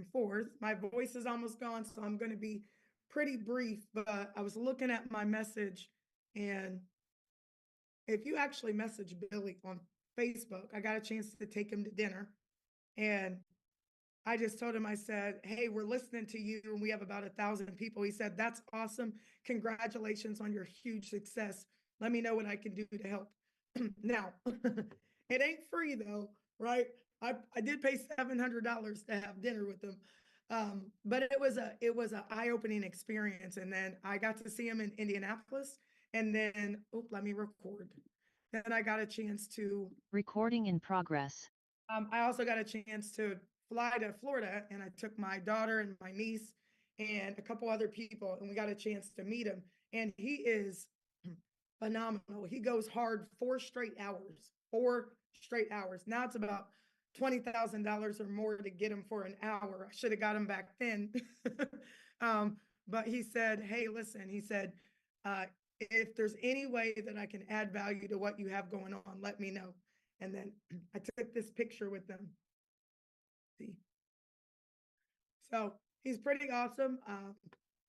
and forth. My voice is almost gone, so I'm going to be pretty brief, but I was looking at my message, and if you actually message Billy on Facebook, I got a chance to take him to dinner, and I just told him, I said, hey, we're listening to you, and we have about 1,000 people. He said, that's awesome. Congratulations on your huge success. Let me know what I can do to help. Now, it ain't free though, right? I did pay $700 to have dinner with him. But it was a eye-opening experience. And then I got to see him in Indianapolis, and then, oh, let me record. Then I got a chance to Recording in progress. I also got a chance to fly to Florida, and I took my daughter and my niece and a couple other people, and we got a chance to meet him. And he is phenomenal. He goes hard 4 straight hours, 4 straight hours. Now it's about $20,000 or more to get him for an hour. I should have got him back then. But he said, hey, listen, he said, if there's any way that I can add value to what you have going on, let me know. And then I took this picture with them. See, so he's pretty awesome.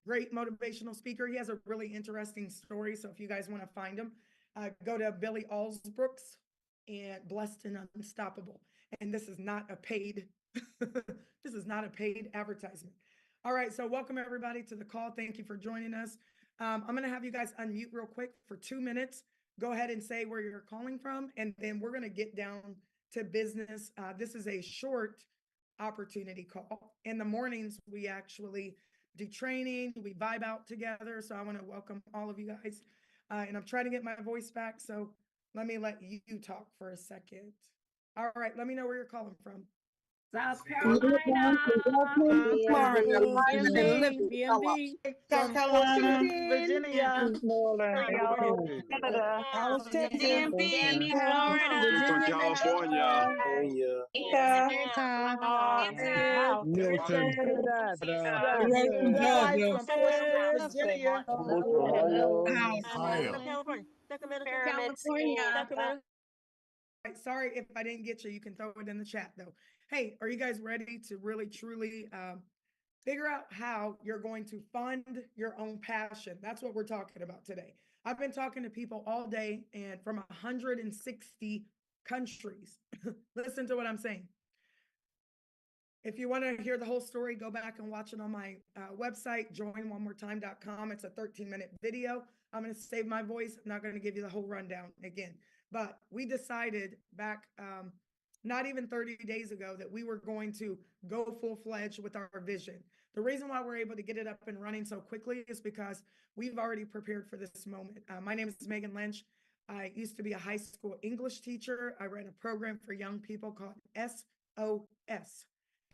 Great motivational speaker. He has a really interesting story. So if you guys want to find him, go to Billy Allsbrooks and Blessed and Unstoppable. And this is not a paid, this is not a paid advertisement. All right. So welcome everybody to the call. Thank you for joining us. I'm going to have you guys unmute real quick for 2 minutes. Go ahead and say where you're calling from, and then we're going to get down to business. This is a short opportunity call. In the mornings, we actually do training, we vibe out together. So I want to welcome all of you guys. And I'm trying to get my voice back. So let me let you talk for a second. All right, let me know where you're calling from. South Carolina, Florida, BMB, South Carolina, Virginia, Canada, Dallas, Texas, DMV, Florida, Virginia, California, Milton, Guys from Portsmouth, Virginia, Ohio. California. Right, sorry if I didn't get you. You can throw it in the chat though. Hey, are you guys ready to really, truly figure out how you're going to fund your own passion? That's what we're talking about today. I've been talking to people all day and from 160 countries. Listen to what I'm saying. If you want to hear the whole story, go back and watch it on my website, joinonemortime.com. It's a 13-minute video. I'm going to save my voice. I'm not going to give you the whole rundown again. But we decided back not even 30 days ago that we were going to go full-fledged with our vision. The reason why we're able to get it up and running so quickly is because we've already prepared for this moment. My name is Megan Lynch. I used to be a high school English teacher. I ran a program for young people called SOS,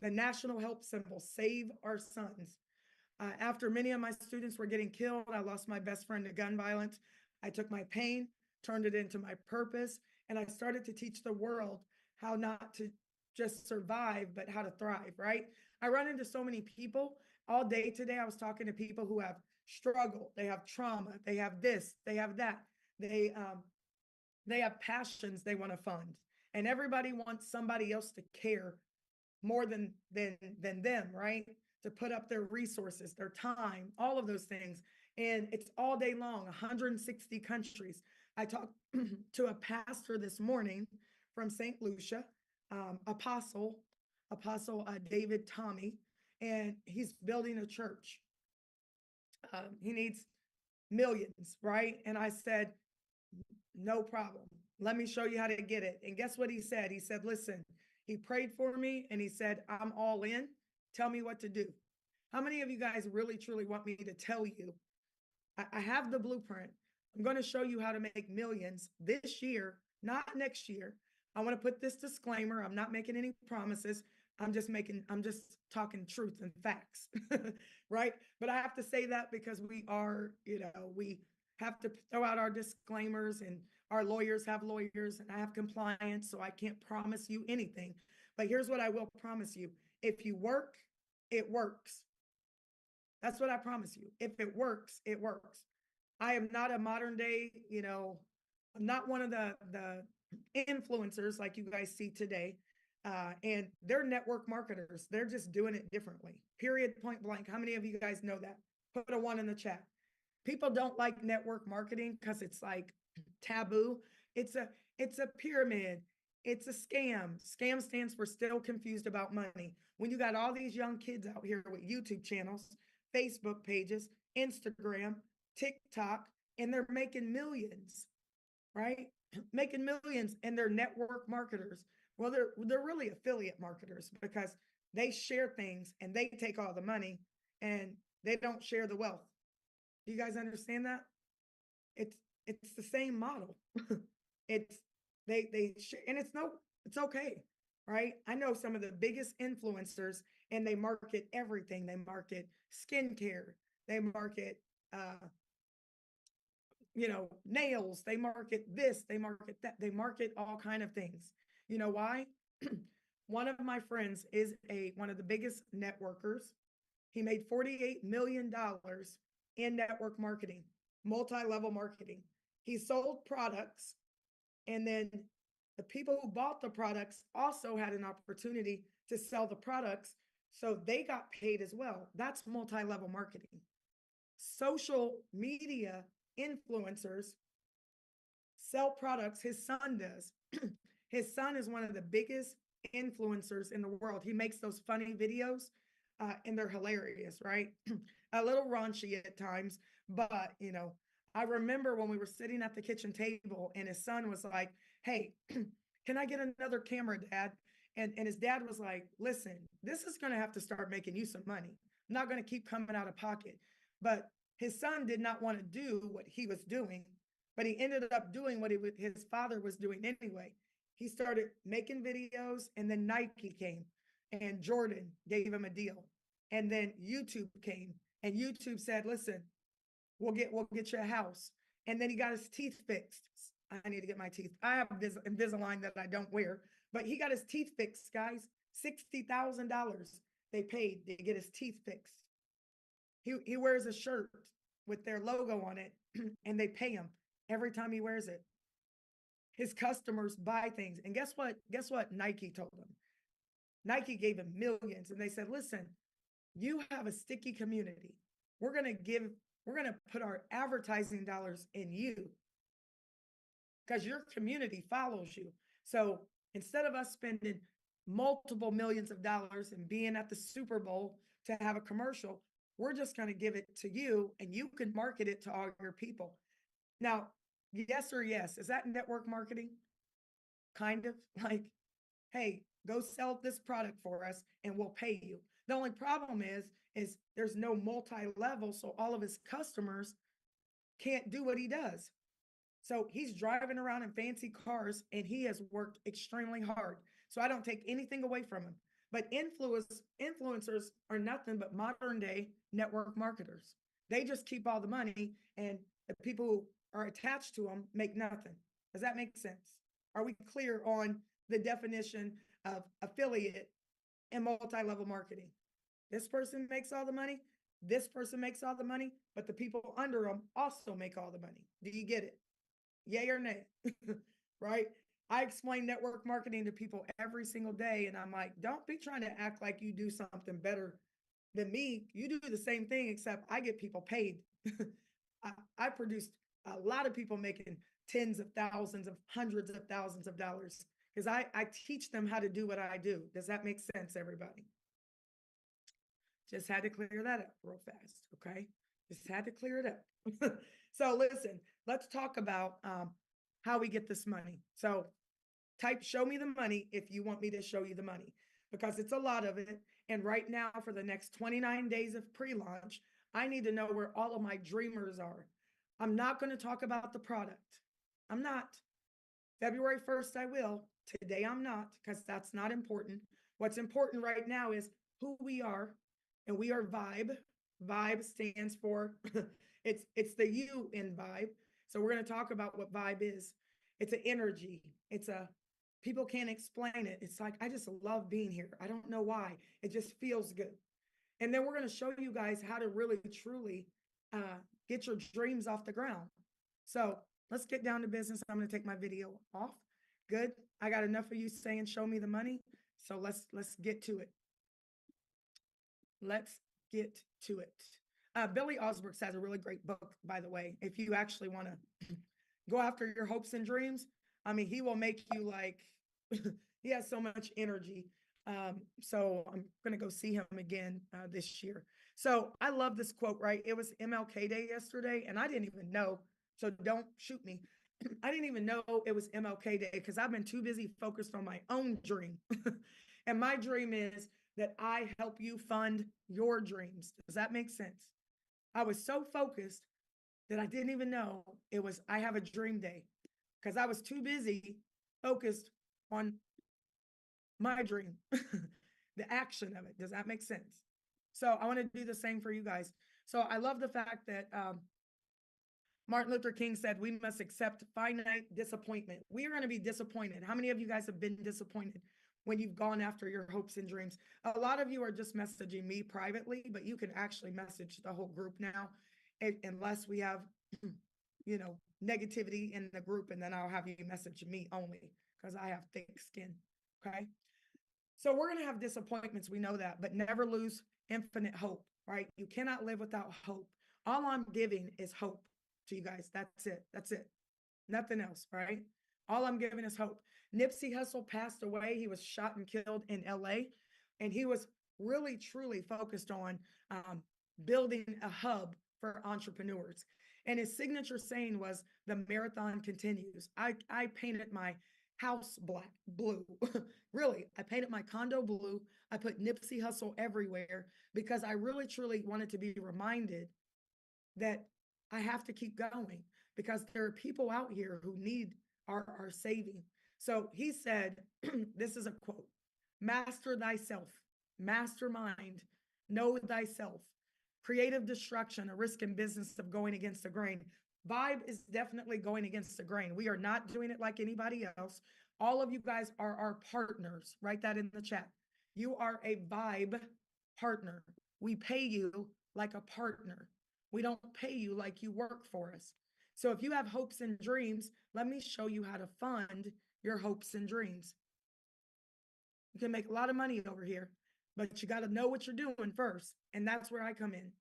the National Help Symbol, Save Our Sons. After many of my students were getting killed, I lost my best friend to gun violence. I took my pain, turned it into my purpose, and I started to teach the world how not to just survive, but how to thrive, right? I run into so many people all day today. I was talking to people who have struggled, they have trauma, they have this, they have that. They have passions they want to fund. And everybody wants somebody else to care more than them, right? To put up their resources, their time, all of those things. And it's all day long, 160 countries. I talked to a pastor this morning from St. Lucia, Apostle David Tommy, and he's building a church. He needs millions, right? And I said, no problem. Let me show you how to get it. And guess what he said? He said, listen, he prayed for me and he said, I'm all in. Tell me what to do. How many of you guys really, truly want me to tell you? I have the blueprint. I'm going to show you how to make millions this year, not next year. I want to put this disclaimer. I'm not making any promises. I'm just talking truth and facts, right? But I have to say that because we have to throw out our disclaimers, and our lawyers have lawyers, and I have compliance, so I can't promise you anything. But here's what I will promise you. If you work, it works. That's what I promise you. If it works, it works. I am not a modern day, I'm not one of the influencers like you guys see today. And they're network marketers. They're just doing it differently. Period, point blank. How many of you guys know that? Put a 1 in the chat. People don't like network marketing because it's like taboo. It's a pyramid. It's a scam. Scam stands for still confused about money. When you got all these young kids out here with YouTube channels, Facebook pages, Instagram, TikTok, and they're making millions, right? Making millions, and they're network marketers. Well, they're really affiliate marketers because they share things and they take all the money and they don't share the wealth. Do you guys understand that? It's the same model. It's they share, and it's okay, right? I know some of the biggest influencers and they market everything. They market skincare, they market nails, they market this, they market that, they market all kind of things. You know why? One of my friends is one of the biggest networkers. He made $48 million in network marketing, multi-level marketing. He sold products, and then the people who bought the products also had an opportunity to sell the products, so they got paid as well. That's multi-level marketing. Social media influencers sell products. His son does. His son is one of the biggest influencers in the world. He makes those funny videos, and they're hilarious, right? A little raunchy at times, but I remember when we were sitting at the kitchen table and his son was like, "Hey, can I get another camera, Dad?" And his dad was like, "Listen, this is going to have to start making you some money. I'm not going to keep coming out of pocket." But his son did not want to do what he was doing, but he ended up doing what his father was doing anyway. He started making videos, and then Nike came, and Jordan gave him a deal, and then YouTube came, and YouTube said, "Listen, we'll get you a house." And then he got his teeth fixed. I need to get my teeth. I have Invisalign that I don't wear, but he got his teeth fixed, guys. $60,000 they paid to get his teeth fixed. He wears a shirt with their logo on it, and they pay him every time he wears it. His customers buy things. And guess what? Guess what Nike told him? Nike gave him millions, and they said, "Listen, you have a sticky community. We're going to put our advertising dollars in you because your community follows you. So instead of us spending multiple millions of dollars and being at the Super Bowl to have a commercial, we're just going to give it to you and you can market it to all your people." Now, yes or yes, is that network marketing? Kind of like, "Hey, go sell this product for us and we'll pay you." The only problem is there's no multi-level, so all of his customers can't do what he does. So he's driving around in fancy cars and he has worked extremely hard. So I don't take anything away from him. But influencers are nothing but modern day network marketers. They just keep all the money and the people who are attached to them make nothing. Does that make sense? Are we clear on the definition of affiliate and multi-level marketing? This person makes all the money. This person makes all the money, but the people under them also make all the money. Do you get it? Yay or nay? Right? I explain network marketing to people every single day, and I'm like, don't be trying to act like you do something better than me. You do the same thing, except I get people paid. I produced a lot of people making tens of thousands of hundreds of thousands of dollars because I teach them how to do what I do. Does that make sense, everybody? Just had to clear that up real fast, okay? Just had to clear it up. So listen, let's talk about how we get this money. So type "show me the money" if you want me to show you the money, because it's a lot of it. And right now, for the next 29 days of pre-launch, I need to know where all of my dreamers are. I'm not going to talk about the product. I'm not. February 1st, I will. Today, I'm not, because that's not important. What's important right now is who we are, and we are VYB. VYB stands for, it's the U in VYB. So we're going to talk about what VYB is. It's an energy. People can't explain it. It's like, I just love being here. I don't know why. It just feels good. And then we're going to show you guys how to really, truly get your dreams off the ground. So let's get down to business. I'm going to take my video off. Good. I got enough of you saying, "show me the money." So let's get to it. Let's get to it. Billy Osberg has a really great book, by the way. If you actually want to go after your hopes and dreams, I mean, he will make you like, he has so much energy. So I'm going to go see him again this year. So I love this quote, right? It was MLK Day yesterday, and I didn't even know. So don't shoot me. I didn't even know it was MLK Day because I've been too busy focused on my own dream. And my dream is that I help you fund your dreams. Does that make sense? I was so focused that I didn't even know it was I have a dream day because I was too busy focused on my dream, the action of it. Does that make sense? So I want to do the same for you guys. So I love the fact that Martin Luther King said we must accept finite disappointment. We are going to be disappointed. How many of you guys have been disappointed when you've gone after your hopes and dreams? A lot of you are just messaging me privately, but you can actually message the whole group now, unless we have, you know, negativity in the group, and then I'll have you message me only because I have thick skin. Okay. So we're going to have disappointments. We know that, but never lose infinite hope, right? You cannot live without hope. All I'm giving is hope to you guys. That's it. That's it. Nothing else, right? All I'm giving is hope. Nipsey Hussle passed away. He was shot and killed in LA, and he was really, truly focused on building a hub for entrepreneurs. And his signature saying was, "The marathon continues." I painted my house blue. Really, I painted my condo blue. I put Nipsey Hussle everywhere because I really, truly wanted to be reminded that I have to keep going because there are people out here who need our saving. So he said, this is a quote: "Master thyself, mastermind, know thyself. Creative destruction, a risk in business of going against the grain." VYB is definitely going against the grain. We are not doing it like anybody else. All of you guys are our partners. Write that in the chat. You are a VYB partner. We pay you like a partner. We don't pay you like you work for us. So if you have hopes and dreams, let me show you how to fund your hopes and dreams. You can make a lot of money over here, but you got to know what you're doing first. And that's where I come in.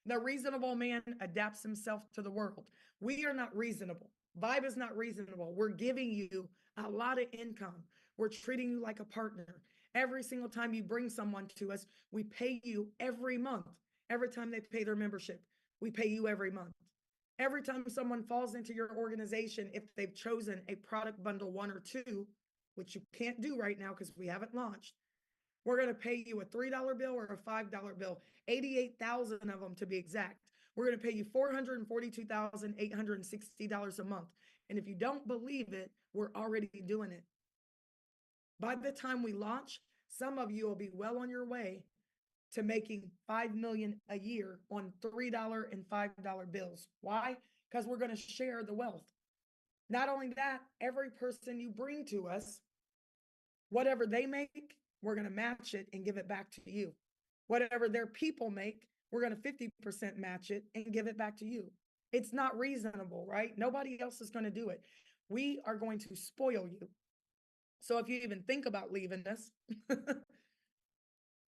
The reasonable man adapts himself to the world. We are not reasonable. VYB is not reasonable. We're giving you a lot of income. We're treating you like a partner. Every single time you bring someone to us, we pay you every month. Every time they pay their membership, we pay you every month. Every time someone falls into your organization, if they've chosen a product bundle 1 or 2, which you can't do right now because we haven't launched, we're going to pay you a $3 bill or a $5 bill, 88,000 of them to be exact. We're going to pay you $442,860 a month. And if you don't believe it, we're already doing it. By the time we launch, some of you will be well on your way to making $5 million a year on $3 and $5 bills. Why? Because we're going to share the wealth. Not only that, every person you bring to us, whatever they make, we're going to match it and give it back to you. Whatever their people make, we're going to 50% match it and give it back to you. It's not reasonable, right? Nobody else is going to do it. We are going to spoil you. So if you even think about leaving us,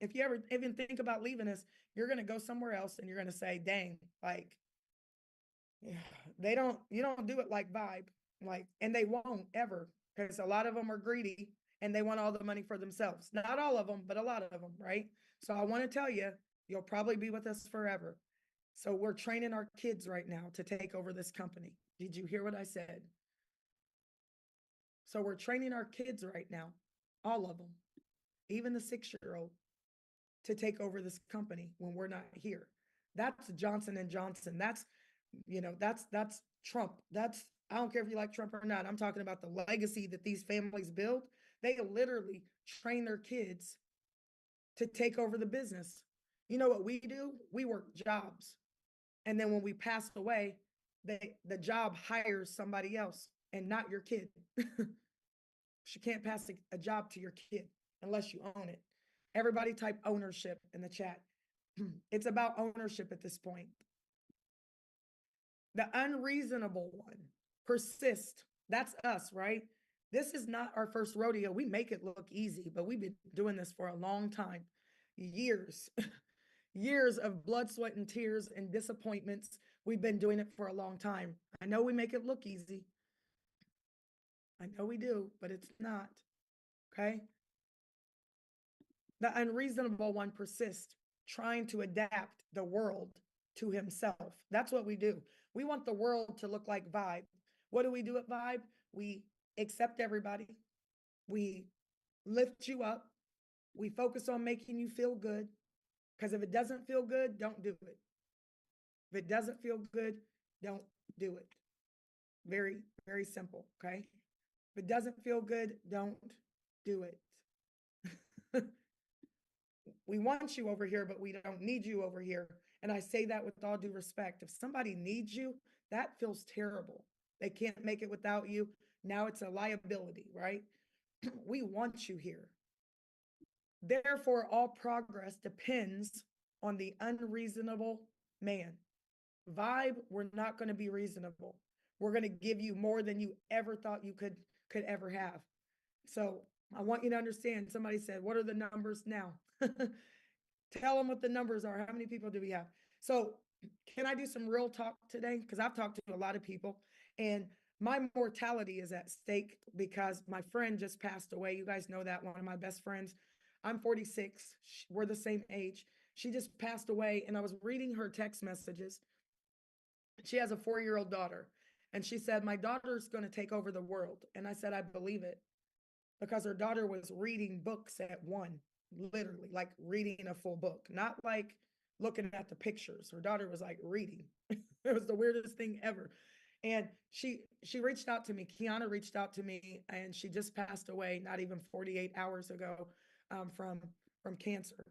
if you ever even think about leaving us, you're going to go somewhere else and you're going to say, dang, like, you don't do it like VYB, like, and they won't ever, because a lot of them are greedy and they want all the money for themselves. Not all of them, but a lot of them, right? So I want to tell you, you'll probably be with us forever. So we're training our kids right now to take over this company. Did you hear what I said? So we're training our kids right now, all of them, even the 6-year-old, to take over this company when we're not here. That's Johnson and Johnson. That's, that's Trump. I don't care if you like Trump or not. I'm talking about the legacy that these families build. They literally train their kids to take over the business. You know what we do? We work jobs. And then when we pass away, the job hires somebody else and not your kid. You can't pass a job to your kid unless you own it. Everybody type ownership in the chat. It's about ownership at this point. The unreasonable one, persist. That's us, right? This is not our first rodeo. We make it look easy, but we've been doing this for a long time, years, years of blood, sweat, and tears and disappointments. We've been doing it for a long time. I know we make it look easy. I know we do, but it's not. Okay. The unreasonable one persists, trying to adapt the world to himself. That's what we do. We want the world to look like VYB. What do we do at VYB? We accept everybody. We lift you up. We focus on making you feel good. Because if it doesn't feel good, don't do it. If it doesn't feel good, don't do it. Very, very simple. Okay. If it doesn't feel good, don't do it. We want you over here, but we don't need you over here. And I say that with all due respect. If somebody needs you, that feels terrible. They can't make it without you. Now it's a liability, right? We want you here. Therefore, all progress depends on the unreasonable man. VYB, we're not going to be reasonable. We're going to give you more than you ever thought you could ever have. So I want you to understand. Somebody said, what are the numbers now? Tell them what the numbers are. How many people do we have? So can I do some real talk today? Because I've talked to a lot of people and my mortality is at stake because my friend just passed away. You guys know that, one of my best friends. I'm 46. We're the same age. She just passed away and I was reading her text messages. She has a 4-year-old daughter and she said, my daughter's going to take over the world. And I said, I believe it, because her daughter was reading books at 1, literally like reading a full book, not like looking at the pictures. Her daughter was like reading. It was the weirdest thing ever. And she reached out to me. Kiana reached out to me and she just passed away not even 48 hours ago from cancer.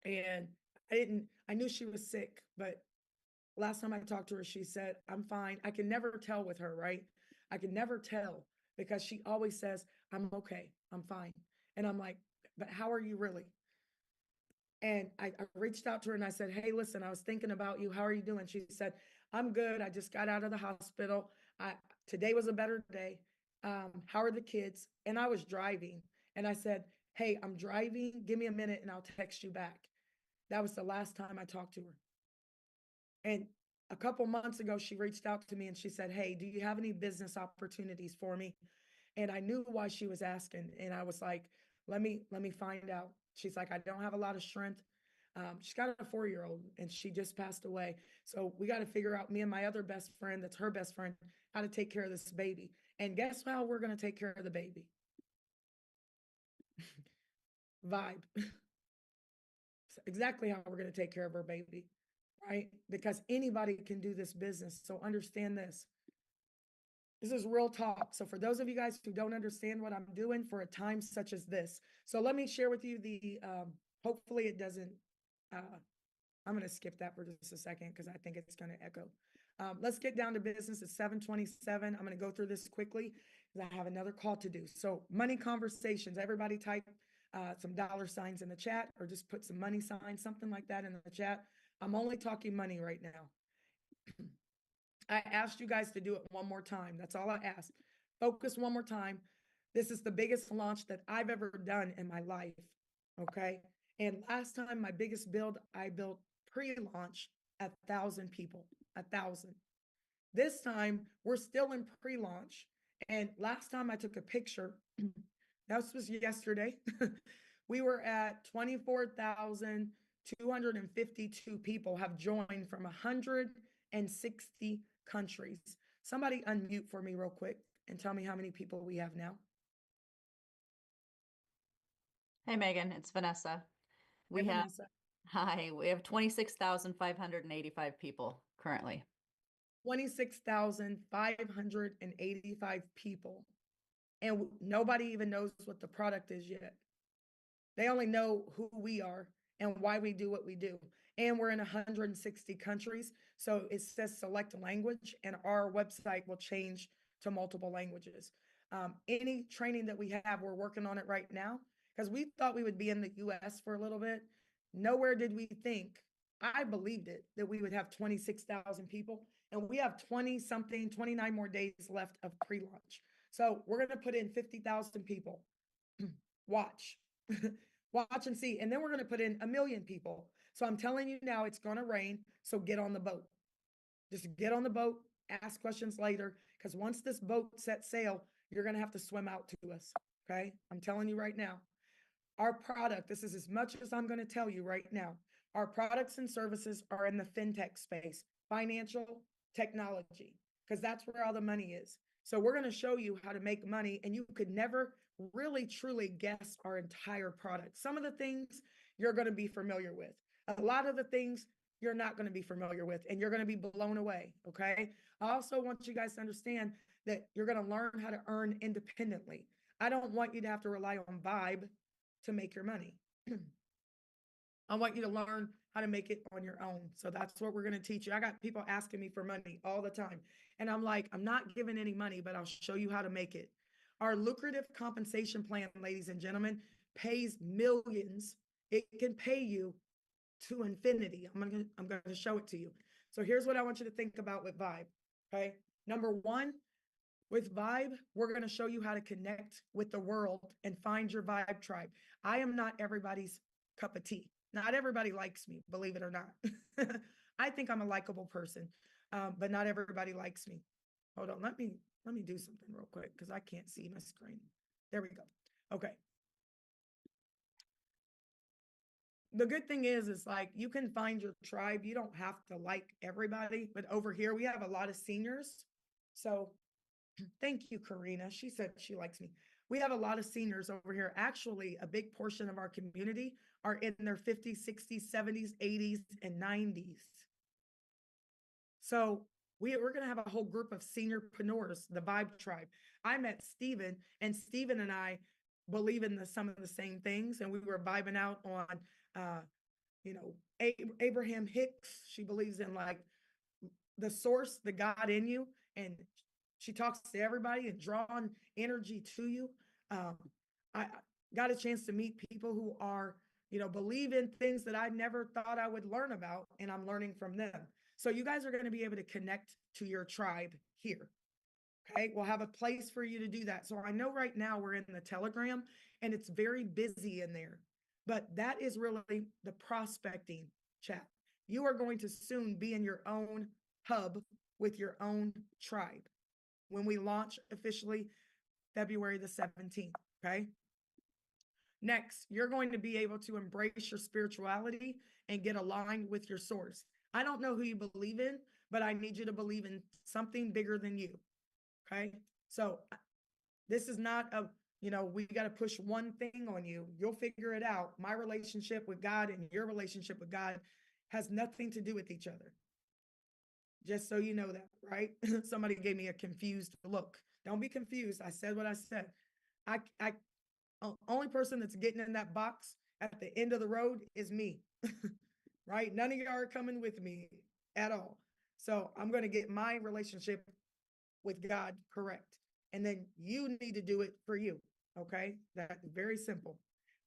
And I knew she was sick, but last time I talked to her, she said, I'm fine. I can never tell with her, right? I can never tell because she always says, I'm okay, I'm fine. And I'm like, but how are you really? And I reached out to her and I said, hey, listen, I was thinking about you. How are you doing? She said, I'm good. I just got out of the hospital. Today was a better day. How are the kids? And I was driving and I said, hey, I'm driving. Give me a minute and I'll text you back. That was the last time I talked to her. And a couple months ago, she reached out to me and she said, hey, do you have any business opportunities for me? And I knew why she was asking. And I was like, let me find out. She's like, I don't have a lot of strength. She's got a 4-year-old and she just passed away. So we got to figure out, me and my other best friend, that's her best friend, how to take care of this baby. And guess how we're going to take care of the baby? VYB. Exactly how we're going to take care of her baby, right? Because anybody can do this business. So understand this. This is real talk. So for those of you guys who don't understand what I'm doing for a time such as this, so let me share with you the, hopefully it doesn't, I'm going to skip that for just a second because I think it's going to echo. Let's get down to business. It's 7:27. I'm going to go through this quickly because I have another call to do. So money conversations, everybody type some $ in the chat or just put some money signs, something like that in the chat. I'm only talking money right now. I asked you guys to do it one more time. That's all I asked. Focus one more time. This is the biggest launch that I've ever done in my life. Okay. And last time, my biggest build, I built pre-launch 1,000 people, 1,000. This time, we're still in pre-launch. And last time I took a picture, that was yesterday. We were at 24,252 people have joined from 160 countries. Somebody unmute for me real quick and tell me how many people we have now. Hey, Megan, it's Vanessa. Hey, Vanessa. Hi, we have 26,585 people currently. 26,585 people. And nobody even knows what the product is yet. They only know who we are and why we do what we do. And we're in 160 countries. So it says select language and our website will change to multiple languages. Any training that we have, we're working on it right now because we thought we would be in the US for a little bit. Nowhere did we think, I believed it, that we would have 26,000 people and we have 29 more days left of pre-launch. So we're going to put in 50,000 people. Watch, watch and see. And then we're going to put in 1 million people. So I'm telling you now, it's going to rain. So get on the boat. Just get on the boat, ask questions later. Because once this boat sets sail, you're going to have to swim out to us. Okay. I'm telling you right now, our product, this is as much as I'm going to tell you right now. Our products and services are in the fintech space, financial technology, because that's where all the money is. So we're going to show you how to make money, and you could never really truly guess our entire product. Some of the things you're going to be familiar with. A lot of the things you're not going to be familiar with, and you're going to be blown away. Okay. I also want you guys to understand that you're going to learn how to earn independently. I don't want you to have to rely on VYB to make your money. I want you to learn how to make it on your own. So that's what we're going to teach you. I got people asking me for money all the time. And I'm like, I'm not giving any money, but I'll show you how to make it. Our lucrative compensation plan, ladies and gentlemen, pays millions. It can pay you to infinity. I'm going to show it to you. So here's what I want you to think about with VYB. Okay. Number one, with VYB, we're going to show you how to connect with the world and find your VYB tribe. I am not everybody's cup of tea. Not everybody likes me, believe it or not. I think I'm a likable person, but not everybody likes me. Hold on, let me do something real quick because I can't see my screen. There we go. Okay. The good thing is like you can find your tribe. You don't have to like everybody, but over here we have a lot of seniors. So thank you, Karina. She said she likes me. We have a lot of seniors over here. Actually, a big portion of our community are in their 50s, 60s, 70s, 80s, and 90s. So we're going to have a whole group of seniorpreneurs, the VYB tribe. I met Steven, and Steven and I believe in some of the same things, and we were vibing out on, Abraham Hicks. She believes in like the source, the God in you, and she talks to everybody and drawing energy to you. I got a chance to meet people who are, believe in things that I never thought I would learn about, and I'm learning from them. So you guys are going to be able to connect to your tribe here. Okay, we'll have a place for you to do that. So I know right now we're in the Telegram and it's very busy in there, but that is really the prospecting chat. You are going to soon be in your own hub with your own tribe when we launch officially February the 17th. Okay. Next, you're going to be able to embrace your spirituality and get aligned with your source. I don't know who you believe in, but I need you to believe in something bigger than you. Okay. So this is not we got to push one thing on you. You'll figure it out. My relationship with God and your relationship with God has nothing to do with each other. Just so you know that, right? Somebody gave me a confused look. Don't be confused. I said what I said. I only person that's getting in that box at the end of the road is me, right? None of y'all are coming with me at all. So I'm going to get my relationship with God correct. And then you need to do it for you. Okay. That's very simple.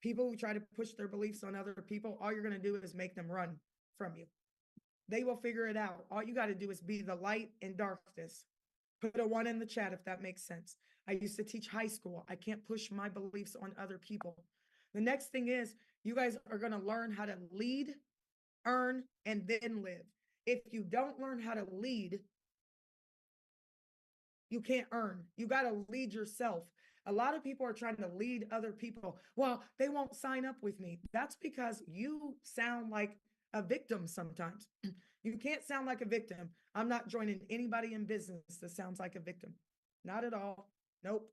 People who try to push their beliefs on other people, all you're going to do is make them run from you. They will figure it out. All you got to do is be the light in darkness. Put a 1 in the chat if that makes sense. I used to teach high school. I can't push my beliefs on other people. The next thing is you guys are going to learn how to lead, earn, and then live. If you don't learn how to lead, you can't earn. You got to lead yourself. A lot of people are trying to lead other people. Well, they won't sign up with me. That's because you sound like a victim sometimes. You can't sound like a victim. I'm not joining anybody in business that sounds like a victim. Not at all. Nope.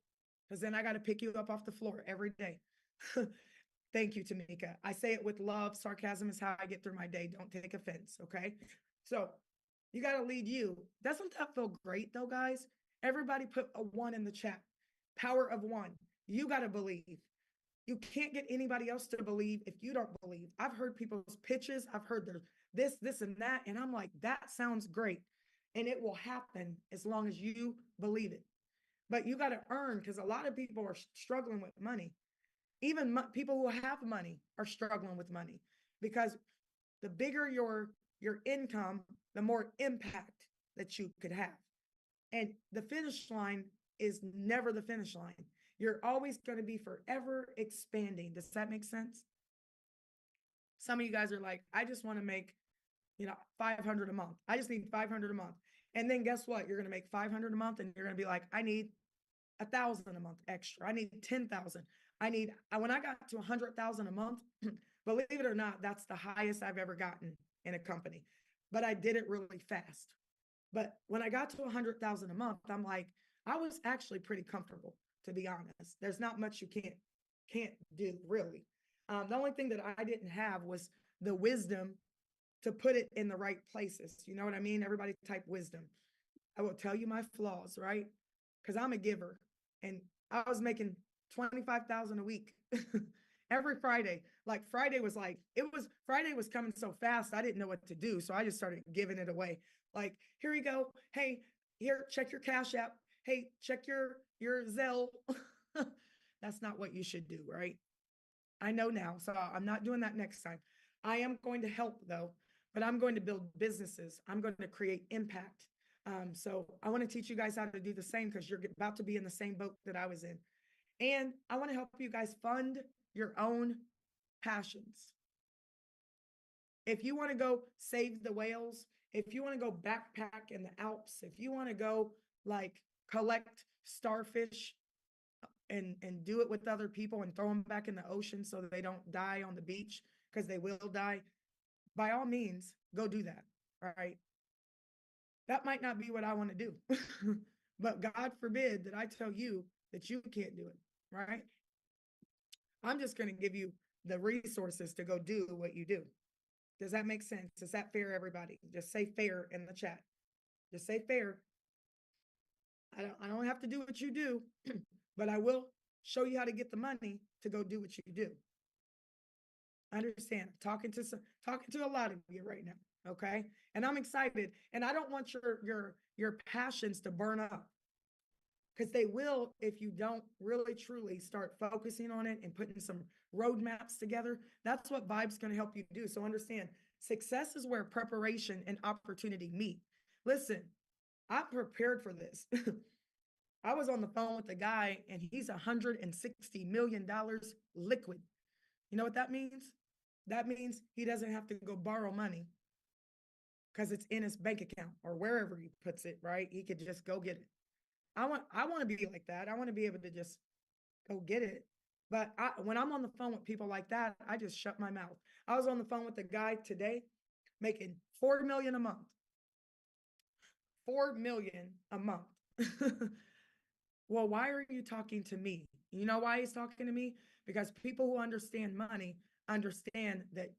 Because then I got to pick you up off the floor every day. Thank you, Tamika. I say it with love. Sarcasm is how I get through my day. Don't take offense. Okay. So you got to lead you. Doesn't that feel great though, guys? Everybody put a 1 in the chat. Power of 1. You got to believe. You can't get anybody else to believe if you don't believe. I've heard people's pitches. I've heard their this, and that. And I'm like, that sounds great. And it will happen as long as you believe it. But you got to earn, because a lot of people are struggling with money. Even people who have money are struggling with money, because the bigger your income, the more impact that you could have. And the finish line is never the finish line. You're always going to be forever expanding. Does that make sense? Some of you guys are like, I just want to make, 500 a month. I just need 500 a month. And then guess what? You're going to make 500 a month and you're going to be like, I need 1,000 a month extra. I need 10,000. When I got to 100,000 a month, believe it or not, that's the highest I've ever gotten in a company, but I did it really fast. But when I got to 100,000 a month, I'm like, I was actually pretty comfortable, to be honest. There's not much you can't do really. The only thing that I didn't have was the wisdom to put it in the right places. You know what I mean? Everybody type wisdom. I will tell you my flaws, right? Because I'm a giver, and I was making 25,000 a week every Friday. Like Friday was coming so fast, I didn't know what to do. So I just started giving it away. Like, here you go. Hey, here, check your Cash App. Hey, check your Zelle. That's not what you should do, right? I know now, so I'm not doing that next time. I am going to help though, but I'm going to build businesses. I'm going to create impact. So I want to teach you guys how to do the same because you're about to be in the same boat that I was in. And I want to help you guys fund your own passions. If you want to go save the whales, if you want to go backpack in the Alps, if you want to go like collect starfish and do it with other people and throw them back in the ocean so that they don't die on the beach, because they will die, by all means, go do that. All right. That might not be what I want to do, but God forbid that I tell you that you can't do it. Right. I'm just going to give you the resources to go do what you do. Does that make sense? Is that fair, everybody? Just say fair in the chat. Just say fair. I don't have to do what you do, but I will show you how to get the money to go do what you do. I understand. Talking to a lot of you right now, okay? And I'm excited. And I don't want your passions to burn up, because they will if you don't really truly start focusing on it and putting some roadmaps together. That's what VYB's going to help you do. So understand, success is where preparation and opportunity meet. Listen, I'm prepared for this. I was on the phone with a guy and he's $160 million liquid. You know what that means? That means he doesn't have to go borrow money because it's in his bank account or wherever he puts it, right? He could just go get it. I want to be like that. I want to be able to just go get it. But when I'm on the phone with people like that, I just shut my mouth. I was on the phone with a guy today making $4 million a month. $4 million a month. Well, why are you talking to me? You know why he's talking to me? Because people who understand money understand that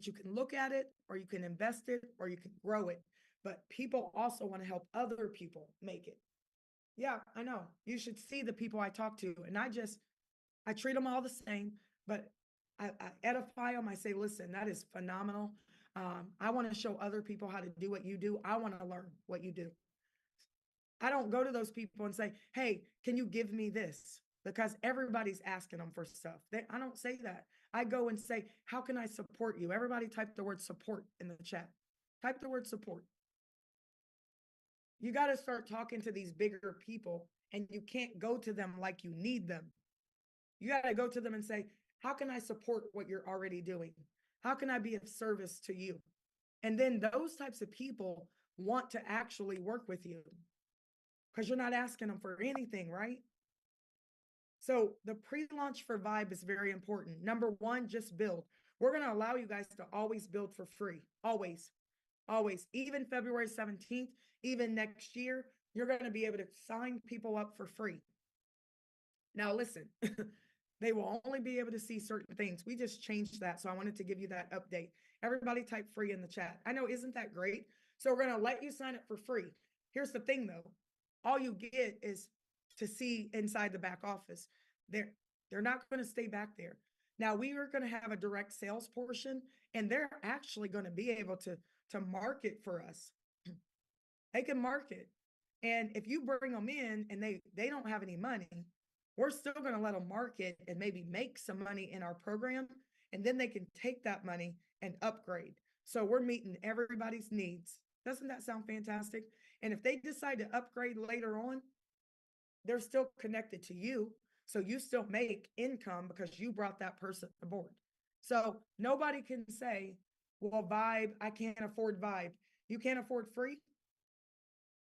you can look at it, or you can invest it, or you can grow it. But people also want to help other people make it. Yeah, I know. You should see the people I talk to, and I treat them all the same, but I edify them. I say, listen, that is phenomenal. I want to show other people how to do what you do. I want to learn what you do. I don't go to those people and say, hey, can you give me this? Because everybody's asking them for stuff. I don't say that. I go and say, how can I support you? Everybody type the word support in the chat. Type the word support. You got to start talking to these bigger people, and you can't go to them like you need them. You got to go to them and say, how can I support what you're already doing? How can I be of service to you? And then those types of people want to actually work with you because you're not asking them for anything, right? So the pre-launch for VYB is very important. Number one, just build. We're going to allow you guys to always build for free. Always. Always. Even February 17th, even next year, you're going to be able to sign people up for free. Now, listen, they will only be able to see certain things. We just changed that. So I wanted to give you that update. Everybody type free in the chat. I know, isn't that great? So we're going to let you sign up for free. Here's the thing though. All you get is to see inside the back office. They're not going to stay back there. Now we are going to have a direct sales portion, and they're actually going to be able to market for us. They can market. And if you bring them in and they don't have any money, we're still going to let them market and maybe make some money in our program. And then they can take that money and upgrade. So we're meeting everybody's needs. Doesn't that sound fantastic? And if they decide to upgrade later on, they're still connected to you. So you still make income because you brought that person aboard. So nobody can say, well, Vibe, I can't afford Vibe. You can't afford free.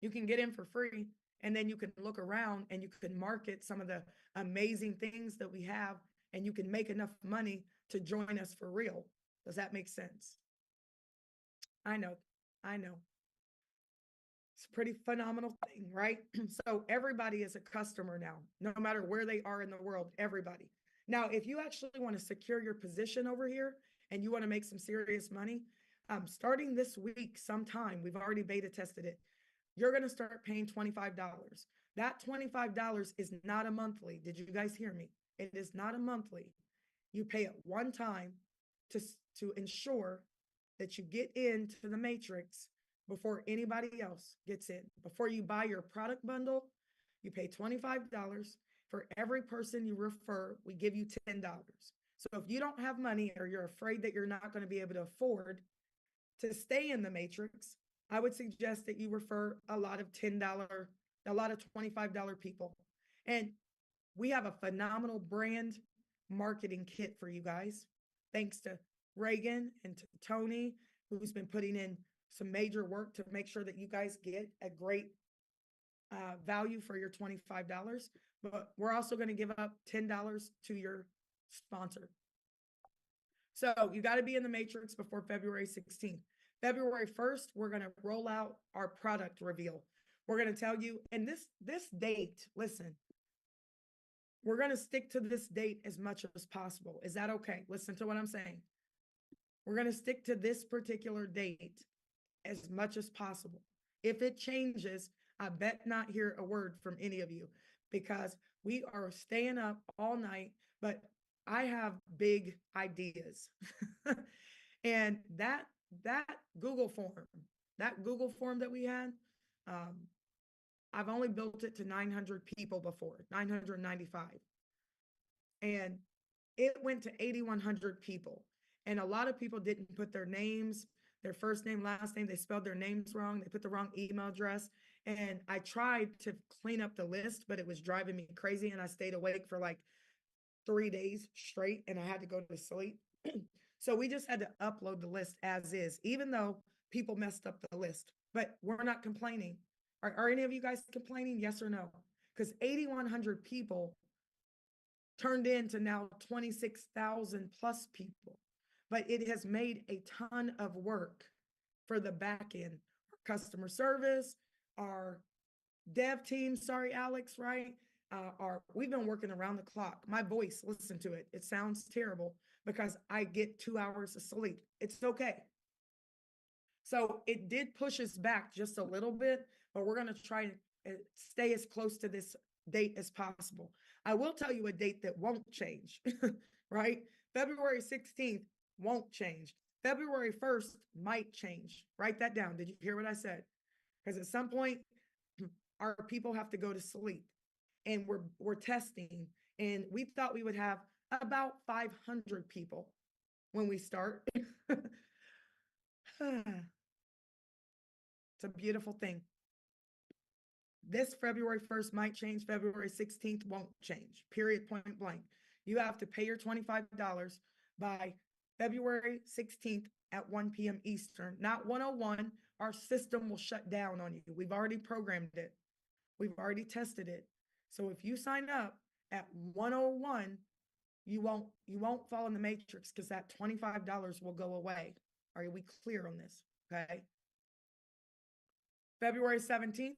You can get in for free, and then you can look around and you can market some of the amazing things that we have, and you can make enough money to join us for real. Does that make sense? I know. I know. It's a pretty phenomenal thing, right? So everybody is a customer now, no matter where they are in the world, everybody. Now, if you actually want to secure your position over here and you want to make some serious money, starting this week sometime, we've already beta tested it, you're going to start paying $25. That $25 is not a monthly. Did you guys hear me? It is not a monthly. You pay it one time to ensure that you get into the matrix before anybody else gets in. Before you buy your product bundle, you pay $25. For every person you refer, we give you $10. So if you don't have money or you're afraid that you're not going to be able to afford to stay in the matrix, I would suggest that you refer a lot of $10, a lot of $25 people. And we have a phenomenal brand marketing kit for you guys. Thanks to Reagan and to Tony, who's been putting in some major work to make sure that you guys get a great value for your $25. But we're also going to give up $10 to your sponsor. So you got to be in the matrix before February 16th. February 1st, we're going to roll out our product reveal. We're going to tell you, and this date, listen, we're going to stick to this date as much as possible. Is that okay? Listen to what I'm saying. We're going to stick to this particular date as much as possible. If it changes, I bet not hear a word from any of you, because we are staying up all night, but I have big ideas. And that Google form that we had, I've only built it to 900 people before, 995. And it went to 8,100 people. And a lot of people didn't put their names, their first name, last name. They spelled their names wrong. They put the wrong email address. And I tried to clean up the list, but it was driving me crazy. And I stayed awake for like 3 days straight, and I had to go to sleep. So we just had to upload the list as is, even though people messed up the list. But we're not complaining. Are any of you guys complaining? Yes or no? Because 8,100 people turned into now 26,000 plus people. But it has made a ton of work for the back end, our customer service, our dev team. Sorry, Alex, right? We've been working around the clock. My voice, listen to it. It sounds terrible because I get 2 hours of sleep. It's okay. So it did push us back just a little bit, but we're going to try to stay as close to this date as possible. I will tell you a date that won't change, right? February 16th won't change. February 1st might change. Write that down. Did you hear what I said? Because at some point, our people have to go to sleep, and we're testing, and we thought we would have about 500 people when we start. It's a beautiful thing. This February 1st might change. February 16th won't change. Period, point blank. You have to pay your $25 by February 16th at 1 p.m. Eastern, not 101. Our system will shut down on you. We've already programmed it. We've already tested it. So if you sign up at 101, you won't fall in the matrix, because that $25 will go away. Are we clear on this? Okay. February 17th,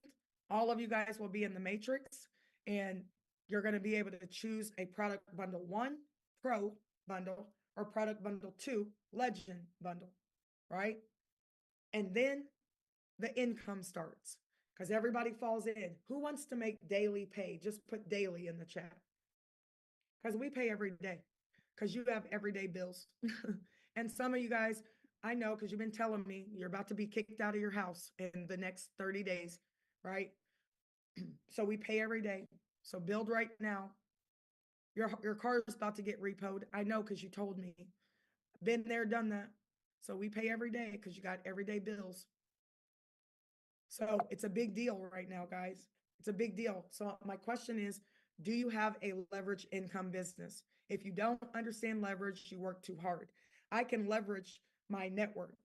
all of you guys will be in the matrix, and you're going to be able to choose a product bundle 1 pro bundle or product bundle 2 legend bundle, right? And then the income starts, because everybody falls in. Who wants to make daily pay? Just put daily in the chat, because we pay every day, because you have everyday bills. And some of you guys, I know, because you've been telling me you're about to be kicked out of your house in the next 30 days, right? So we pay every day. So build right now. Your car is about to get repoed. I know, because you told me. Been there, done that. So we pay every day because you got everyday bills. So it's a big deal right now, guys. It's a big deal. So my question is, do you have a leverage income business? If you don't understand leverage, you work too hard. I can leverage my network,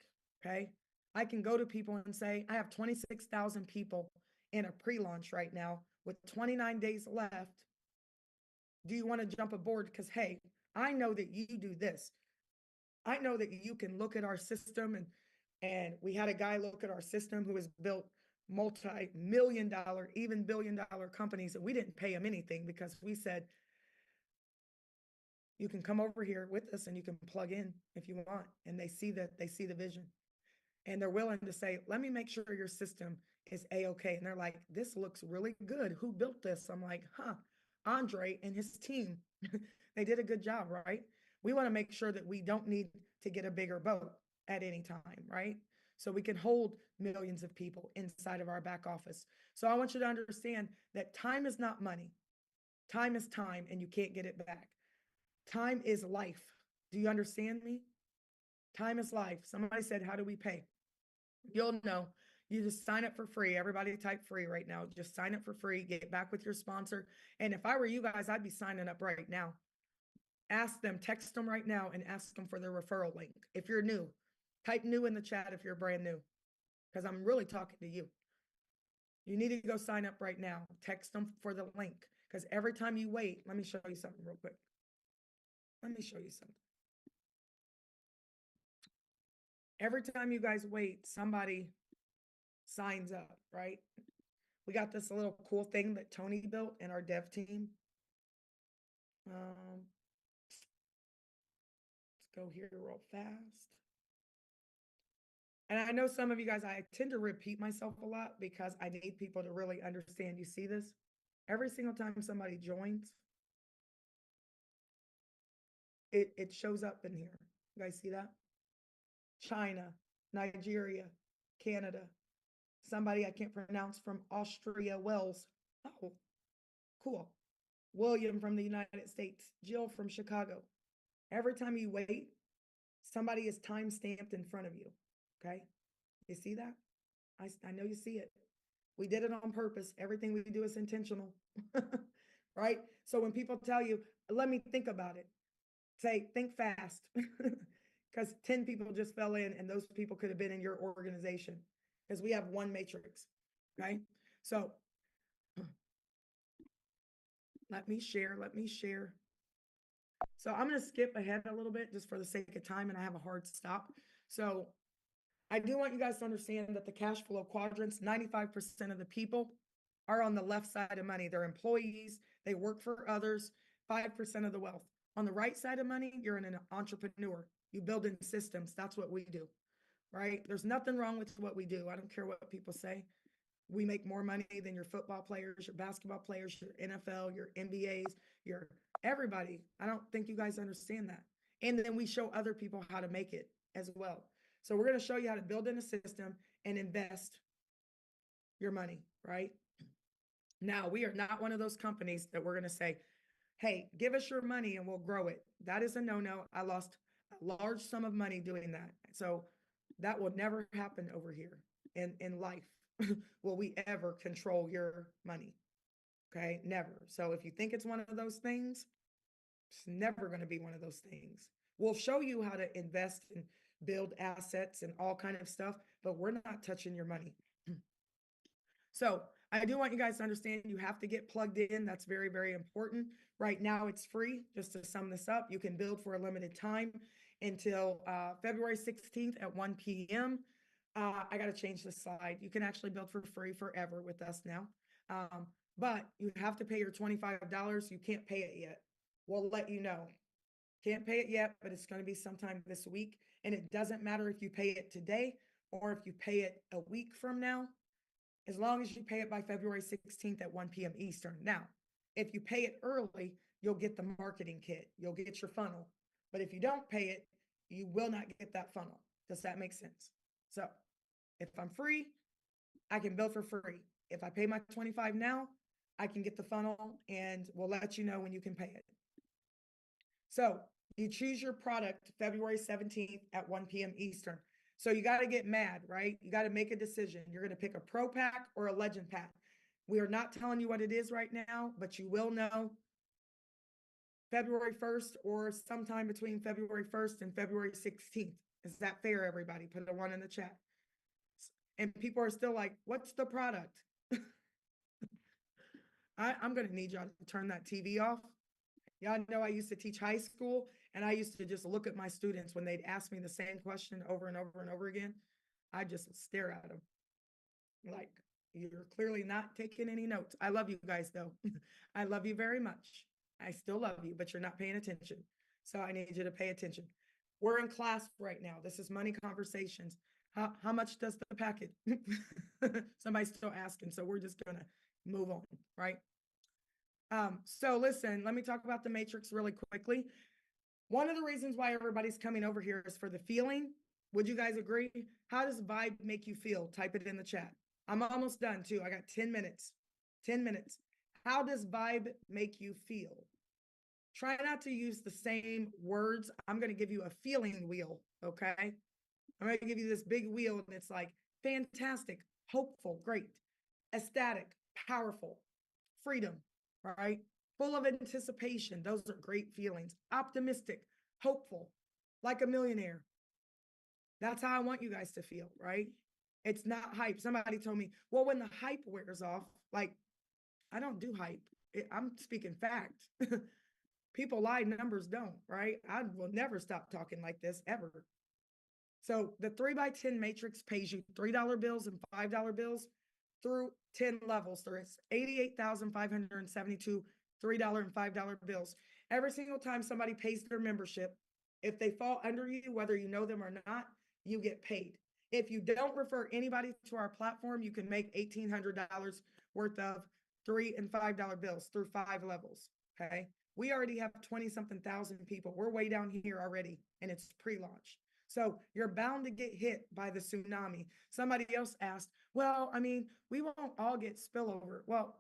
okay? I can go to people and say, I have 26,000 people in a pre-launch right now with 29 days left. Do you want to jump aboard? Because, hey, I know that you do this. I know that you can look at our system, and we had a guy look at our system who has built multi-million dollar, even billion-dollar companies, and we didn't pay him anything because we said, you can come over here with us and you can plug in if you want. And they see the vision, and they're willing to say, let me make sure your system is A-okay. And they're like, this looks really good. Who built this? I'm like, Andre and his team. They did a good job, right? We want to make sure that we don't need to get a bigger boat at any time, right? So we can hold millions of people inside of our back office. So I want you to understand that time is not money. Time is time, and you can't get it back. Time is life. Do you understand me? Time is life. Somebody said, how do we pay? You'll know. You just sign up for free. Everybody type free right now. Just sign up for free. Get back with your sponsor. And if I were you guys, I'd be signing up right now. Ask them, text them right now and ask them for their referral link. If you're new, type new in the chat if you're brand new, because I'm really talking to you. You need to go sign up right now. Text them for the link, because every time you wait, let me show you something real quick. Let me show you something. Every time you guys wait, somebody signs up, right? We got this little cool thing that Tony built in our dev team. Let's go here real fast. And I know some of you guys, I tend to repeat myself a lot because I need people to really understand. You see this? Every single time somebody joins, it shows up in here. You guys see that? China, Nigeria, Canada, somebody I can't pronounce from Austria, Wales. Oh, cool. William from the United States, Jill from Chicago. Every time you wait, somebody is time stamped in front of you. Okay. You see that? I know you see it. We did it on purpose. Everything we do is intentional. Right? So when people tell you, let me think about it, say, think fast. Because 10 people just fell in, and those people could have been in your organization, because we have one matrix. Okay. So let me share. So I'm going to skip ahead a little bit just for the sake of time, and I have a hard stop. So I do want you guys to understand that the cash flow quadrants, 95% of the people are on the left side of money. They're employees, they work for others, 5% of the wealth. On the right side of money, you're an entrepreneur. You build in systems. That's what we do, right? There's nothing wrong with what we do. I don't care what people say. We make more money than your football players, your basketball players, your NFL, your NBAs, your everybody. I don't think you guys understand that. And then we show other people how to make it as well. So we're going to show you how to build in a system and invest your money, right? Now, we are not one of those companies that we're going to say, hey, give us your money and we'll grow it. That is a no-no. I lost a large sum of money doing that. So that will never happen over here in life. Will we ever control your money? Okay, never. So if you think it's one of those things, it's never going to be one of those things. We'll show you how to invest and build assets and all kind of stuff, but we're not touching your money. So I do want you guys to understand you have to get plugged in. That's very, very important. Right now it's free. Just to sum this up, you can build for a limited time until February 16th at 1 p.m. I got to change the slide. You can actually build for free forever with us now. But you have to pay your $25. You can't pay it yet. We'll let you know. Can't pay it yet, but it's going to be sometime this week. And it doesn't matter if you pay it today or if you pay it a week from now, as long as you pay it by February 16th at 1 p.m. Eastern. Now, if you pay it early, you'll get the marketing kit. You'll get your funnel. But if you don't pay it, you will not get that funnel. Does that make sense? So if I'm free, I can build for free. If I pay my $25 now, I can get the funnel and we'll let you know when you can pay it. So you choose your product February 17th at 1 p.m. Eastern. So you got to get mad, right? You got to make a decision. You're going to pick a pro pack or a legend pack. We are not telling you what it is right now, but you will know February 1st or sometime between February 1st and February 16th. Is that fair, everybody? Put a 1 in the chat. And people are still like, what's the product? I'm going to need y'all to turn that TV off. Y'all know I used to teach high school, and I used to just look at my students when they'd ask me the same question over and over and over again. I just stare at them like, you're clearly not taking any notes. I love you guys, though. I love you very much. I still love you, but you're not paying attention. So I need you to pay attention. We're in class right now. This is Money Conversations. How much does the package? Somebody's still asking, so we're just gonna move on, right? So listen, let me talk about the matrix really quickly. One of the reasons why everybody's coming over here is for the feeling. Would you guys agree? How does VYB make you feel? Type it in the chat. I'm almost done too. I got 10 minutes. 10 minutes. How does VYB make you feel? Try not to use the same words. I'm going to give you a feeling wheel, okay? I'm going to give you this big wheel, and it's like fantastic, hopeful, great, ecstatic, powerful, freedom, all right? Full of anticipation. Those are great feelings. Optimistic, hopeful, like a millionaire. That's how I want you guys to feel, right? It's not hype. Somebody told me, well, when the hype wears off, like, I don't do hype. I'm speaking fact. People lie, numbers don't, right? I will never stop talking like this ever. So the 3x10 matrix pays you $3 bills and $5 bills through 10 levels. There's 88,572 $3 and $5 bills. Every single time somebody pays their membership, if they fall under you, whether you know them or not, you get paid. If you don't refer anybody to our platform, you can make $1,800 worth of $3 and $5 bills through 5 levels, okay? We already have 20-something thousand people. We're way down here already, and it's pre-launch. So you're bound to get hit by the tsunami. Somebody else asked, well, I mean, we won't all get spillover. Well,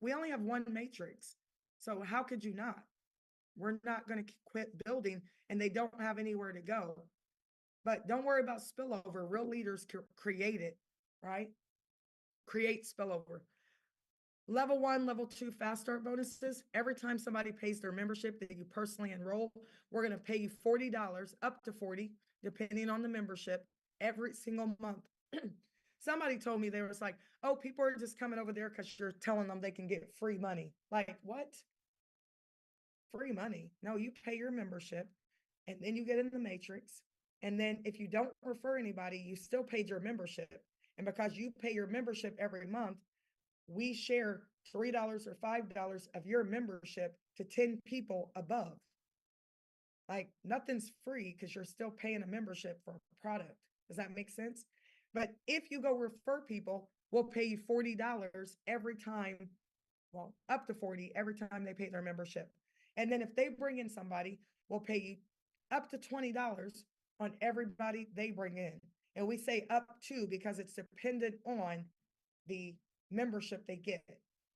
we only have one matrix. So how could you not? We're not going to quit building, and they don't have anywhere to go. But don't worry about spillover. Real leaders create it, right? Create spillover. Level 1, level 2 fast start bonuses. Every time somebody pays their membership that you personally enroll, we're going to pay you $40, up to 40, depending on the membership, every single month. Somebody told me, they was like, oh, people are just coming over there because you're telling them they can get free money. Like, what? Free money? No, you pay your membership, and then you get in the matrix. And then if you don't refer anybody, you still paid your membership. And because you pay your membership every month, we share $3 or $5 of your membership to 10 people above. Like, nothing's free because you're still paying a membership for a product. Does that make sense? But if you go refer people, we'll pay you $40 every time, well, up to 40 every time they pay their membership. And then if they bring in somebody, we'll pay you up to $20 on everybody they bring in. And we say up to because it's dependent on the membership they get.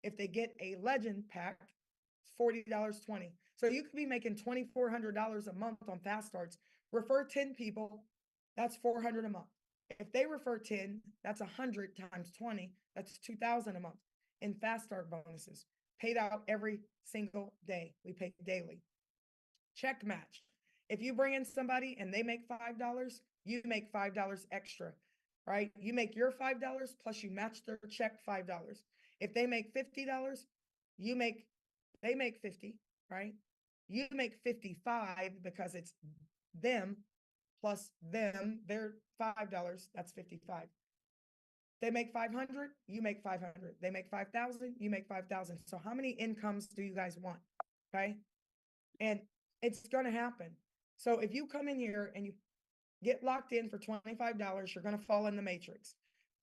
If they get a legend pack, it's $40.20. So you could be making $2,400 a month on fast starts. Refer 10 people, that's $400 a month. If they refer 10, that's 100 times 20, that's $2,000 a month in fast start bonuses, paid out every single day. We pay daily. Check match. If you bring in somebody and they make $5, you make $5 extra, right? You make your $5 plus you match their check $5. If they make $50, they make 50, right? You make 55 because it's them plus them, their $5, that's 55. They make 500, you make 500. They make 5,000, you make 5,000. So how many incomes do you guys want? Okay. And it's going to happen. So if you come in here and you get locked in for $25, you're going to fall in the matrix.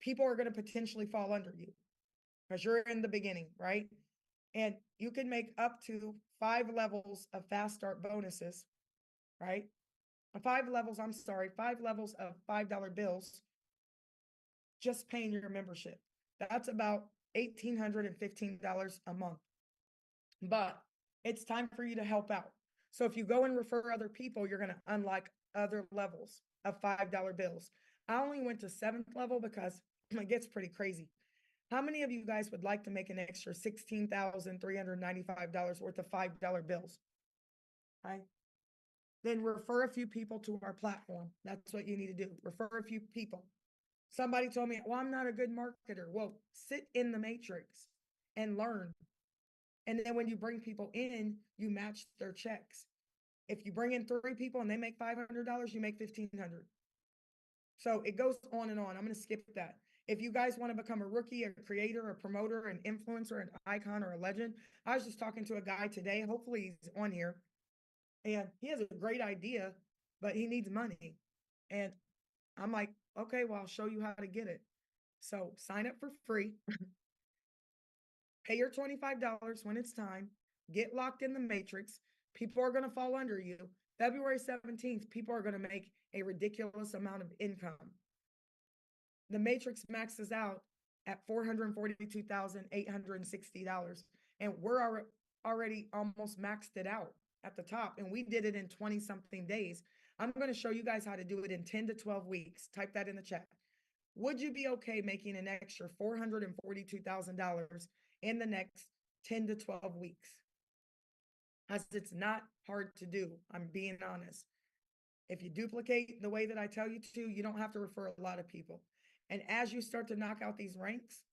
People are going to potentially fall under you because you're in the beginning, right? And you can make up to 5 levels of fast start bonuses, right? 5 levels of $5 bills, just paying your membership. That's about $1,815 a month. But it's time for you to help out. So if you go and refer other people, you're going to unlock other levels of $5 bills. I only went to 7th level because it gets pretty crazy. How many of you guys would like to make an extra $16,395 worth of $5 bills? Right? Then refer a few people to our platform. That's what you need to do. Refer a few people. Somebody told me, well, I'm not a good marketer. Well, sit in the matrix and learn. And then when you bring people in, you match their checks. If you bring in 3 people and they make $500, you make $1,500. So it goes on and on. I'm going to skip that. If you guys want to become a rookie, a creator, a promoter, an influencer, an icon, or a legend, I was just talking to a guy today. Hopefully he's on here. And he has a great idea, but he needs money. And I'm like, okay, well, I'll show you how to get it. So sign up for free. Pay your $25 when it's time. Get locked in the matrix. People are going to fall under you. February 17th, people are going to make a ridiculous amount of income. The matrix maxes out at $442,860. And we're already almost maxed it out at the top. And we did it in 20 something days. I'm going to show you guys how to do it in 10 to 12 weeks. Type that in the chat. Would you be okay making an extra $442,000 in the next 10 to 12 weeks? As it's not hard to do. I'm being honest. If you duplicate the way that I tell you to, you don't have to refer a lot of people. And as you start to knock out these ranks,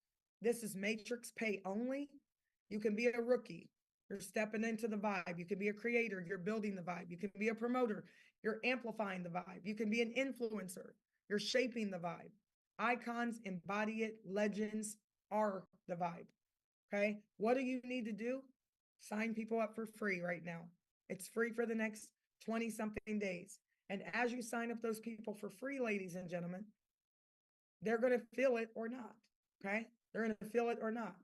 this is matrix pay only. You can be a rookie. You're stepping into the vibe. You can be a creator. You're building the vibe. You can be a promoter. You're amplifying the vibe. You can be an influencer. You're shaping the vibe. Icons embody it. Legends are the vibe. Okay. What do you need to do? Sign people up for free right now. It's free for the next 20 something days. And as you sign up those people for free, ladies and gentlemen, they're going to feel it or not. Okay. They're going to feel it or not.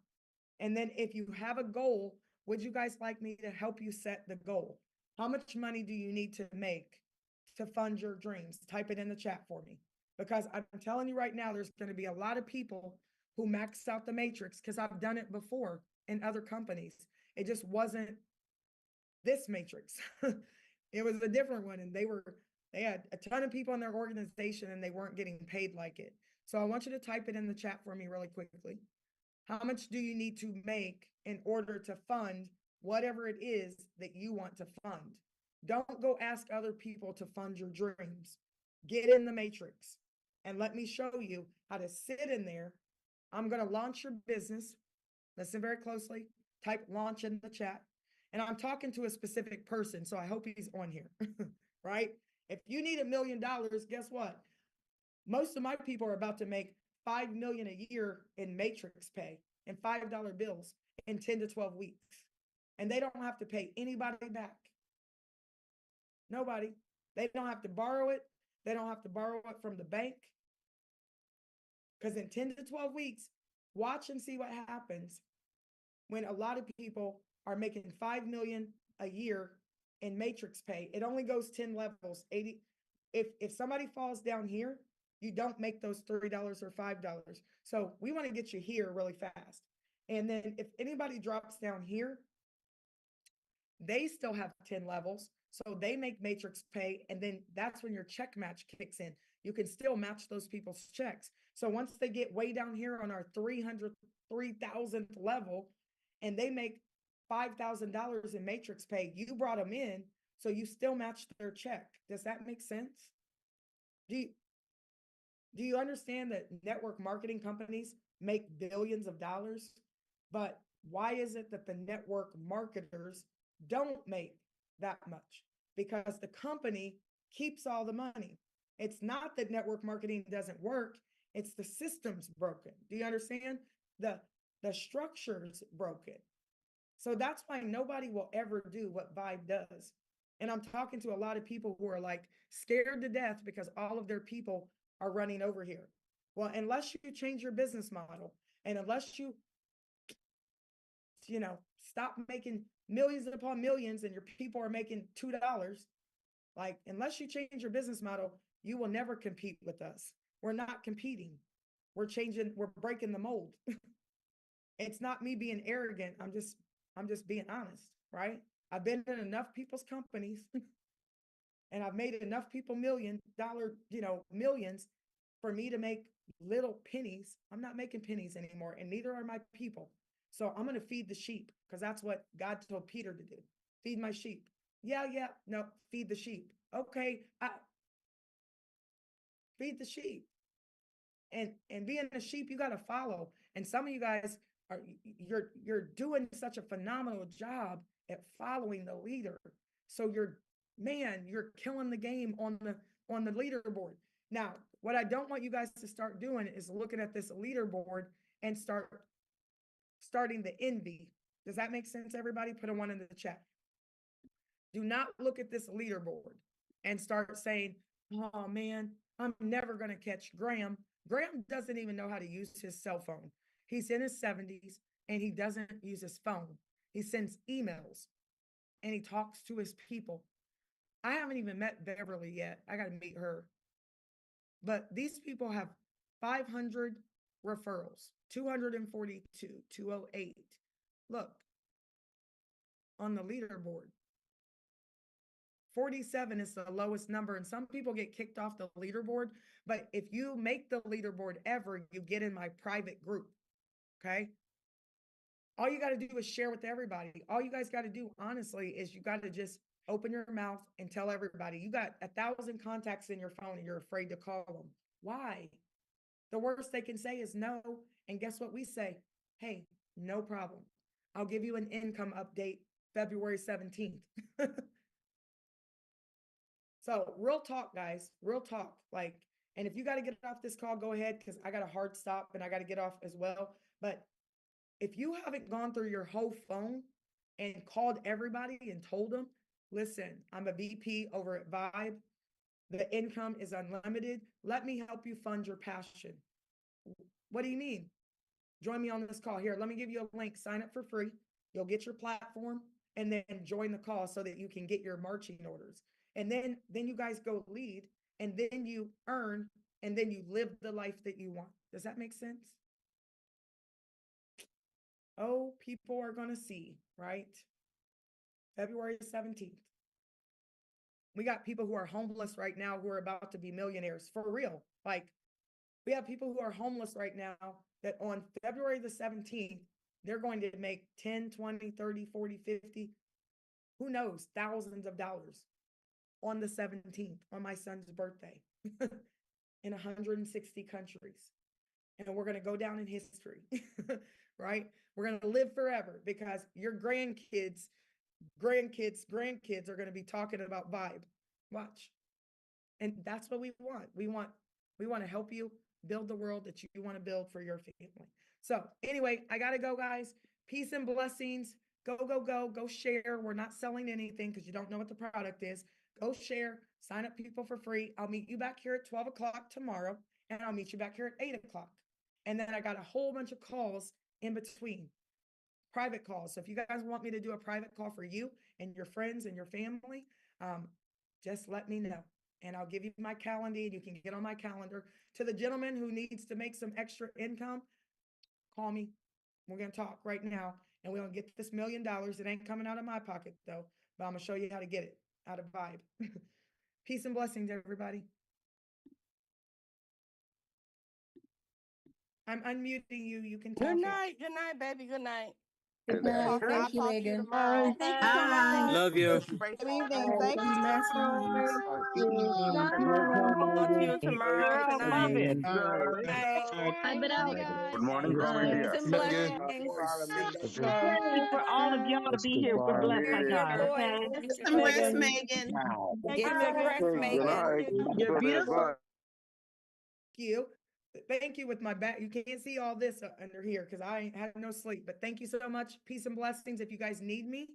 And then if you have a goal, would you guys like me to help you set the goal? How much money do you need to make to fund your dreams? Type it in the chat for me. Because I'm telling you right now, there's going to be a lot of people who max out the matrix because I've done it before in other companies. It just wasn't this matrix. It was a different one. And they had a ton of people in their organization and they weren't getting paid like it. So I want you to type it in the chat for me really quickly. How much do you need to make in order to fund whatever it is that you want to fund? Don't go ask other people to fund your dreams. Get in the matrix and let me show you how to sit in there. I'm going to launch your business. Listen very closely. Type launch in the chat. And I'm talking to a specific person, so I hope he's on here, right? If you need $1 million, guess what? Most of my people are about to make $5 million a year in matrix pay and $5 bills in 10 to 12 weeks. And they don't have to pay anybody back. Nobody. They don't have to borrow it. They don't have to borrow it from the bank. Because in 10 to 12 weeks, watch and see what happens when a lot of people are making $5 million a year in matrix pay. It only goes 10 levels, 80. If somebody falls down here, you don't make those $3 or $5. So we want to get you here really fast. And then if anybody drops down here, they still have 10 levels. So they make matrix pay. And then that's when your check match kicks in. You can still match those people's checks. So once they get way down here on our 3,000th level and they make $5,000 in matrix pay, you brought them in. So you still match their check. Does that make sense? Do you understand that network marketing companies make billions of dollars? But why is it that the network marketers don't make that much? Because the company keeps all the money. It's not that network marketing doesn't work. It's the system's broken. Do you understand? The structure's broken. So that's why nobody will ever do what VYB does. And I'm talking to a lot of people who are like scared to death because all of their people are running over here. Well, unless you change your business model and unless you stop making millions upon millions and your people are making $2, like unless you change your business model, you will never compete with us. We're not competing. We're breaking the mold. It's not me being arrogant. I'm just being honest, right? I've been in enough people's companies and I've made enough people millions for me to make little pennies. I'm not making pennies anymore, and neither are my people. So I'm going to feed the sheep because that's what God told Peter to do. Feed my sheep. Yeah, no, feed the sheep. Okay, feed the sheep. And being a sheep, you got to follow. And some of you guys are you're doing such a phenomenal job at following the leader. So you're killing the game on the leaderboard. Now, what I don't want you guys to start doing is looking at this leaderboard and starting the envy. Does that make sense, everybody? Put a 1 in the chat. Do not look at this leaderboard and start saying, oh man, I'm never going to catch Graham. Graham doesn't even know how to use his cell phone. He's in his 70s and he doesn't use his phone. He sends emails and he talks to his people. I haven't even met Beverly yet. I got to meet her. But these people have 500 referrals, 242, 208. Look, on the leaderboard, 47 is the lowest number, and some people get kicked off the leaderboard. But if you make the leaderboard ever, you get in my private group. Okay. All you got to do is share with everybody. All you guys got to do, honestly, is you got to just open your mouth and tell everybody. You got 1,000 contacts in your phone and you're afraid to call them. Why? The worst they can say is no. And guess what we say? Hey, no problem. I'll give you an income update February 17th. So real talk, guys, real talk. Like, and if you got to get off this call, go ahead, because I got a hard stop and I got to get off as well. But if you haven't gone through your whole phone and called everybody and told them, listen, I'm a VP over at VYB. The income is unlimited. Let me help you fund your passion. What do you need? Join me on this call. Here, let me give you a link. Sign up for free. You'll get your platform and then join the call so that you can get your marching orders. And then you guys go lead, and then you earn, and then you live the life that you want. Does that make sense? Oh, people are going to see, right? February 17th. We got people who are homeless right now who are about to be millionaires for real. Like, we have people who are homeless right now that on February the 17th, they're going to make 10, 20, 30, 40, 50, who knows, thousands of dollars on the 17th, on my son's birthday, in 160 countries. And we're going to go down in history, right? We're going to live forever because your grandkids are going to be talking about VYB. Watch. And that's what we want. We want to help you build the world that you want to build for your family. So anyway, I got to go, guys. Peace and blessings. Go share. We're not selling anything because you don't know what the product is. Go share, sign up people for free. I'll meet you back here at 12 o'clock tomorrow, and I'll meet you back here at 8 o'clock. And then I got a whole bunch of calls in between, private calls. So if you guys want me to do a private call for you and your friends and your family, just let me know. And I'll give you my calendar, and you can get on my calendar. To the gentleman who needs to make some extra income, call me. We're going to talk right now, and we're going to get this $1 million. It ain't coming out of my pocket, though, but I'm going to show you how to get it out of VYB. Peace and blessings, everybody. I'm unmuting you. You can talk. Good night, baby. Good night. Good night. I'll Thank you, talk to you Megan. tomorrow. Thank you so much. Love you. Good evening. Thank you. Blessings. I'll talk to you tomorrow. Good Girl, love night. it. Hype it out. Good morning, Grandma Peace India. and Love you. blessings. Pray for all of y'all to be here. We're blessed by Hear your God, voice. okay? Some rest, Megan. Get some rest, Good Megan. night. You're beautiful. Thank you with my back. You can't see all this under here because I had no sleep, but thank you so much. Peace and blessings. If you guys need me,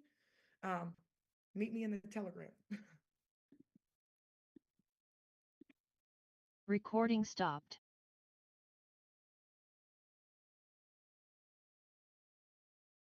meet me in the Telegram. Recording stopped.